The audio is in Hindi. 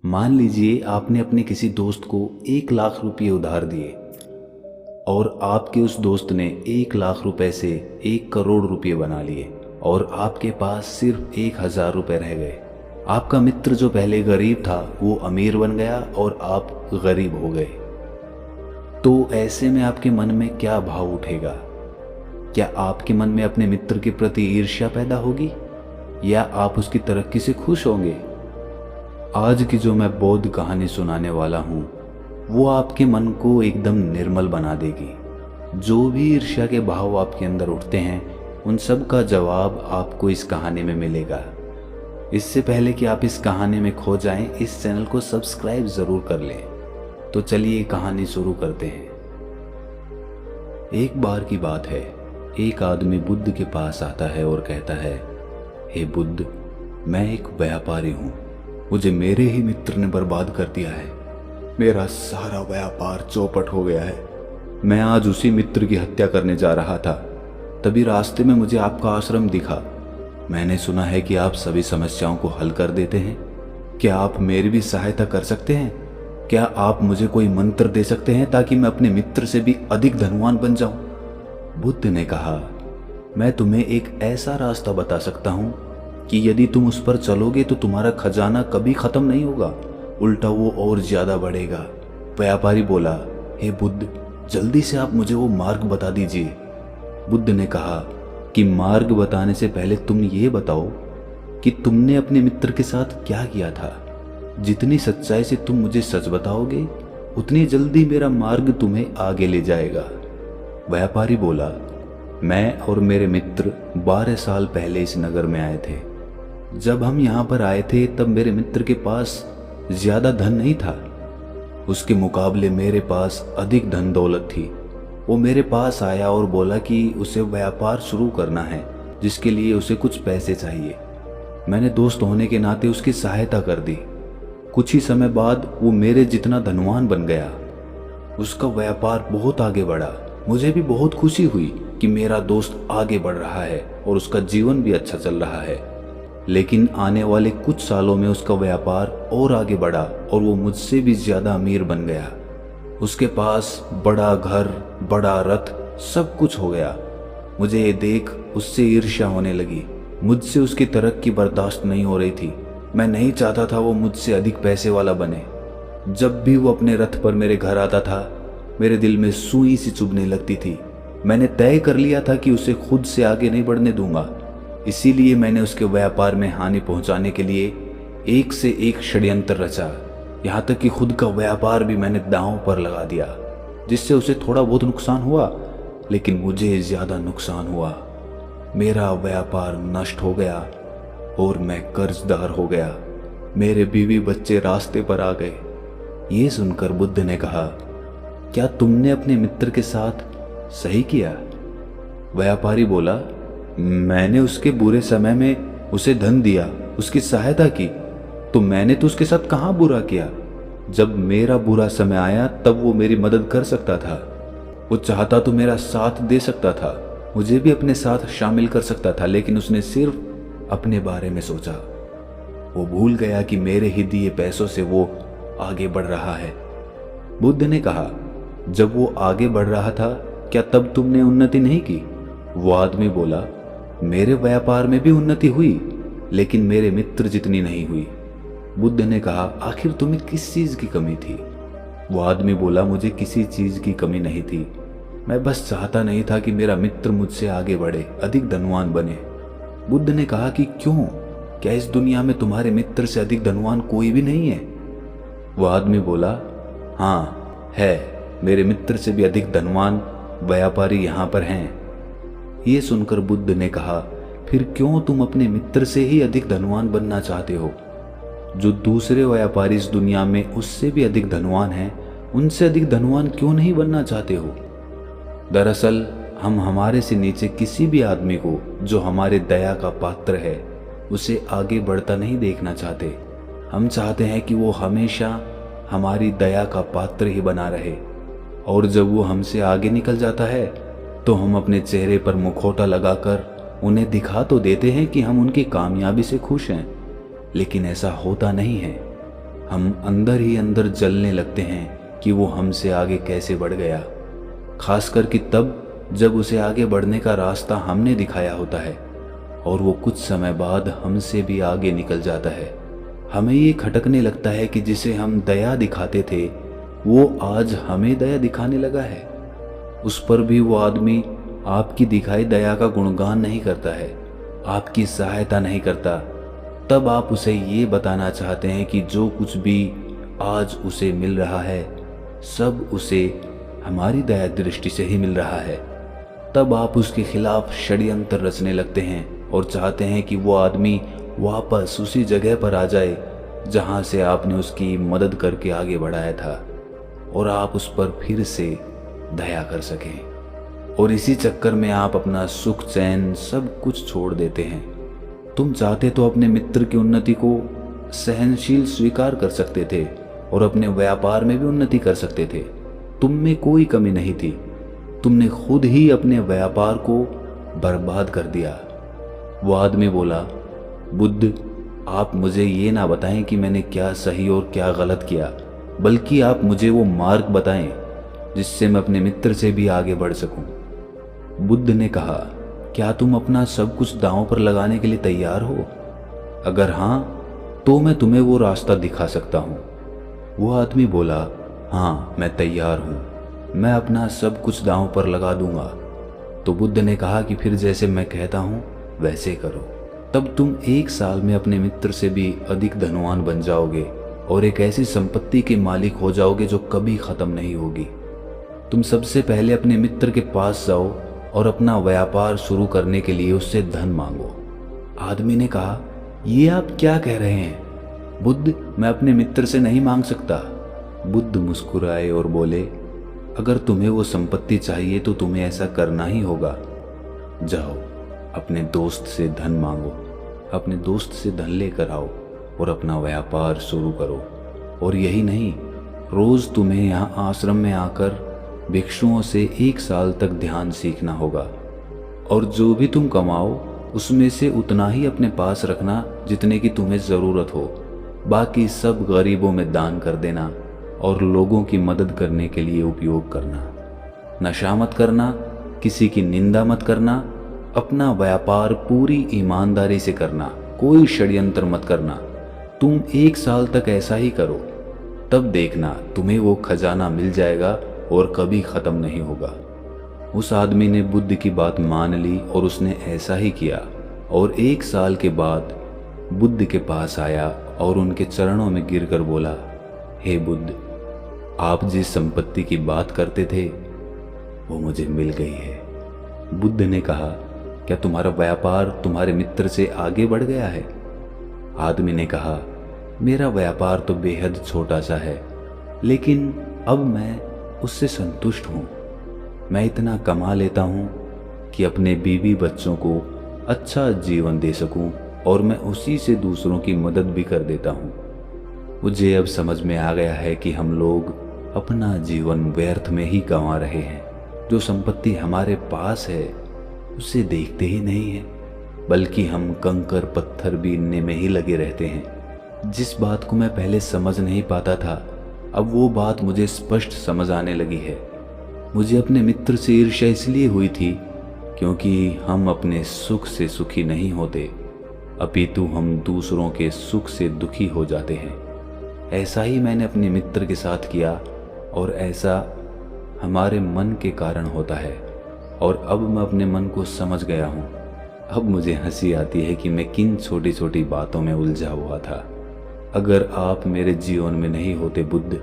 मान लीजिए आपने अपने किसी दोस्त को 1 लाख रुपये उधार दिए और आपके उस दोस्त ने 1 लाख रुपए से 1 करोड़ रुपये बना लिए और आपके पास सिर्फ 1,000 रुपये रह गए। आपका मित्र जो पहले गरीब था वो अमीर बन गया और आप गरीब हो गए। तो ऐसे में आपके मन में क्या भाव उठेगा? क्या आपके मन में अपने मित्र के प्रति ईर्ष्या पैदा होगी या आप उसकी तरक्की से खुश होंगे? आज की जो मैं बौद्ध कहानी सुनाने वाला हूँ वो आपके मन को एकदम निर्मल बना देगी। जो भी ईर्ष्या के भाव आपके अंदर उठते हैं उन सब का जवाब आपको इस कहानी में मिलेगा। इससे पहले कि आप इस कहानी में खो जाएं, इस चैनल को सब्सक्राइब जरूर कर लें। तो चलिए कहानी शुरू करते हैं। एक बार की बात है, एक आदमी बुद्ध के पास आता है और कहता है, हे बुद्ध, मैं एक व्यापारी हूँ, मुझे मेरे ही मित्र ने बर्बाद कर दिया है। मेरा सारा व्यापार चौपट हो गया है। मैं आज उसी मित्र की हत्या करने जा रहा था, तभी रास्ते में मुझे आपका आश्रम दिखा। मैंने सुना है कि आप सभी समस्याओं को हल कर देते हैं। क्या आप मेरी भी सहायता कर सकते हैं? क्या आप मुझे कोई मंत्र दे सकते हैं ताकि मैं अपने मित्र से भी अधिक धनवान बन जाऊं? बुद्ध ने कहा, मैं तुम्हें एक ऐसा रास्ता बता सकता हूं कि यदि तुम उस पर चलोगे तो तुम्हारा खजाना कभी खत्म नहीं होगा, उल्टा वो और ज्यादा बढ़ेगा। व्यापारी बोला, हे बुद्ध, जल्दी से आप मुझे वो मार्ग बता दीजिए। बुद्ध ने कहा कि मार्ग बताने से पहले तुम ये बताओ कि तुमने अपने मित्र के साथ क्या किया था। जितनी सच्चाई से तुम मुझे सच बताओगे उतनी जल्दी मेरा मार्ग तुम्हें आगे ले जाएगा। व्यापारी बोला, मैं और मेरे मित्र 12 साल पहले इस नगर में आए थे। जब हम यहाँ पर आए थे तब मेरे मित्र के पास ज्यादा धन नहीं था, उसके मुकाबले मेरे पास अधिक धन दौलत थी। वो मेरे पास आया और बोला कि उसे व्यापार शुरू करना है जिसके लिए उसे कुछ पैसे चाहिए। मैंने दोस्त होने के नाते उसकी सहायता कर दी। कुछ ही समय बाद वो मेरे जितना धनवान बन गया। उसका व्यापार बहुत आगे बढ़ा। मुझे भी बहुत खुशी हुई कि मेरा दोस्त आगे बढ़ रहा है और उसका जीवन भी अच्छा चल रहा है। लेकिन आने वाले कुछ सालों में उसका व्यापार और आगे बढ़ा और वो मुझसे भी ज्यादा अमीर बन गया। उसके पास बड़ा घर, बड़ा रथ, सब कुछ हो गया। मुझे ये देख उससे ईर्ष्या होने लगी। मुझसे उसकी तरक्की बर्दाश्त नहीं हो रही थी। मैं नहीं चाहता था वो मुझसे अधिक पैसे वाला बने। जब भी वो अपने रथ पर मेरे घर आता था मेरे दिल में सुई सी चुभने लगती थी। मैंने तय कर लिया था कि उसे खुद से आगे नहीं बढ़ने दूंगा। इसीलिए मैंने उसके व्यापार में हानि पहुंचाने के लिए एक से एक षड्यंत्र रचा। यहाँ तक कि खुद का व्यापार भी मैंने दांव पर लगा दिया, जिससे उसे थोड़ा बहुत नुकसान हुआ लेकिन मुझे ज्यादा नुकसान हुआ। मेरा व्यापार नष्ट हो गया और मैं कर्जदार हो गया। मेरे बीवी बच्चे रास्ते पर आ गए। ये सुनकर बुद्ध ने कहा, क्या तुमने अपने मित्र के साथ सही किया? व्यापारी बोला, मैंने उसके बुरे समय में उसे धन दिया, उसकी सहायता की, तो मैंने तो उसके साथ कहाँ बुरा किया। जब मेरा बुरा समय आया तब वो मेरी मदद कर सकता था। वो चाहता तो मेरा साथ दे सकता था, मुझे भी अपने साथ शामिल कर सकता था, लेकिन उसने सिर्फ अपने बारे में सोचा। वो भूल गया कि मेरे ही दिए पैसों से वो आगे बढ़ रहा है। बुद्ध ने कहा, जब वो आगे बढ़ रहा था क्या तब तुमने उन्नति नहीं की? वो आदमी बोला, मेरे व्यापार में भी उन्नति हुई लेकिन मेरे मित्र जितनी नहीं हुई। बुद्ध ने कहा, आखिर तुम्हें किस चीज की कमी थी? वो आदमी बोला, मुझे किसी चीज की कमी नहीं थी, मैं बस चाहता नहीं था कि मेरा मित्र मुझसे आगे बढ़े, अधिक धनवान बने। बुद्ध ने कहा कि क्यों? क्या इस दुनिया में तुम्हारे मित्र से अधिक धनवान कोई भी नहीं है? वो आदमी बोला, हाँ है, मेरे मित्र से भी अधिक धनवान व्यापारी यहाँ पर हैं। ये सुनकर बुद्ध ने कहा, फिर क्यों तुम अपने मित्र से ही अधिक धनवान बनना चाहते हो? जो दूसरे व्यापारी इस दुनिया में उससे भी अधिक धनवान हैं, उनसे अधिक धनवान क्यों नहीं बनना चाहते हो? दरअसल हम हमारे से नीचे किसी भी आदमी को जो हमारे दया का पात्र है उसे आगे बढ़ता नहीं देखना चाहते। हम चाहते हैं कि वो हमेशा हमारी दया का पात्र ही बना रहे, और जब वो हमसे आगे निकल जाता है तो हम अपने चेहरे पर मुखौटा लगाकर उन्हें दिखा तो देते हैं कि हम उनकी कामयाबी से खुश हैं, लेकिन ऐसा होता नहीं है। हम अंदर ही अंदर जलने लगते हैं कि वो हमसे आगे कैसे बढ़ गया, खासकर कि तब जब उसे आगे बढ़ने का रास्ता हमने दिखाया होता है और वो कुछ समय बाद हमसे भी आगे निकल जाता है। हमें ये खटकने लगता है कि जिसे हम दया दिखाते थे वो आज हमें दया दिखाने लगा है। उस पर भी वो आदमी आपकी दिखाई दया का गुणगान नहीं करता है, आपकी सहायता नहीं करता। तब आप उसे ये बताना चाहते हैं कि जो कुछ भी आज उसे मिल रहा है सब उसे हमारी दया दृष्टि से ही मिल रहा है। तब आप उसके खिलाफ षड्यंत्र रचने लगते हैं और चाहते हैं कि वो आदमी वापस उसी जगह पर आ जाए जहां से आपने उसकी मदद करके आगे बढ़ाया था और आप उस पर फिर से दया कर सकें। और इसी चक्कर में आप अपना सुख चैन सब कुछ छोड़ देते हैं। तुम चाहते तो अपने मित्र की उन्नति को सहनशील स्वीकार कर सकते थे और अपने व्यापार में भी उन्नति कर सकते थे। तुम में कोई कमी नहीं थी, तुमने खुद ही अपने व्यापार को बर्बाद कर दिया। वो आदमी बोला, बुद्ध, आप मुझे ये ना बताएं कि मैंने क्या सही और क्या गलत किया, बल्कि आप मुझे वो मार्ग बताएं जिससे मैं अपने मित्र से भी आगे बढ़ सकूं। बुद्ध ने कहा, क्या तुम अपना सब कुछ दांव पर लगाने के लिए तैयार हो? अगर हाँ तो मैं तुम्हें वो रास्ता दिखा सकता हूँ। वो आदमी बोला, हाँ मैं तैयार हूँ, मैं अपना सब कुछ दांव पर लगा दूंगा। तो बुद्ध ने कहा कि फिर जैसे मैं कहता हूँ वैसे करो। तब तुम 1 साल में अपने मित्र से भी अधिक धनवान बन जाओगे और एक ऐसी संपत्ति के मालिक हो जाओगे जो कभी खत्म नहीं होगी। तुम सबसे पहले अपने मित्र के पास जाओ और अपना व्यापार शुरू करने के लिए उससे धन मांगो। आदमी ने कहा, ये आप क्या कह रहे हैं बुद्ध, मैं अपने मित्र से नहीं मांग सकता। बुद्ध मुस्कुराए और बोले, अगर तुम्हें वो संपत्ति चाहिए तो तुम्हें ऐसा करना ही होगा। जाओ अपने दोस्त से धन मांगो, अपने दोस्त से धन लेकर आओ और अपना व्यापार शुरू करो। और यही नहीं, रोज तुम्हें यहाँ आश्रम में आकर भिक्षुओं से 1 साल तक ध्यान सीखना होगा और जो भी तुम कमाओ उसमें से उतना ही अपने पास रखना जितने की तुम्हें ज़रूरत हो। बाकी सब गरीबों में दान कर देना और लोगों की मदद करने के लिए उपयोग करना। नशा मत करना, किसी की निंदा मत करना, अपना व्यापार पूरी ईमानदारी से करना, कोई षड्यंत्र मत करना। तुम 1 साल तक ऐसा ही करो, तब देखना तुम्हें वो खजाना मिल जाएगा और कभी ख़त्म नहीं होगा। उस आदमी ने बुद्ध की बात मान ली और उसने ऐसा ही किया और 1 साल के बाद बुद्ध के पास आया और उनके चरणों में गिरकर बोला, हे बुद्ध, आप जिस संपत्ति की बात करते थे वो मुझे मिल गई है। बुद्ध ने कहा, क्या तुम्हारा व्यापार तुम्हारे मित्र से आगे बढ़ गया है? आदमी ने कहा, मेरा व्यापार तो बेहद छोटा सा है, लेकिन अब मैं उससे संतुष्ट हूँ। मैं इतना कमा लेता हूँ कि अपने बीवी बच्चों को अच्छा जीवन दे सकूँ और मैं उसी से दूसरों की मदद भी कर देता हूँ। मुझे अब समझ में आ गया है कि हम लोग अपना जीवन व्यर्थ में ही गंवा रहे हैं। जो संपत्ति हमारे पास है उसे देखते ही नहीं है, बल्कि हम कंकर पत्थर बीनने में ही लगे रहते हैं। जिस बात को मैं पहले समझ नहीं पाता था, अब वो बात मुझे स्पष्ट समझ आने लगी है। मुझे अपने मित्र से ईर्ष्या इसलिए हुई थी क्योंकि हम अपने सुख से सुखी नहीं होते, अपितु हम दूसरों के सुख से दुखी हो जाते हैं। ऐसा ही मैंने अपने मित्र के साथ किया और ऐसा हमारे मन के कारण होता है। और अब मैं अपने मन को समझ गया हूँ। अब मुझे हंसी आती है कि मैं किन छोटी छोटी बातों में उलझा हुआ था। अगर आप मेरे जीवन में नहीं होते बुद्ध,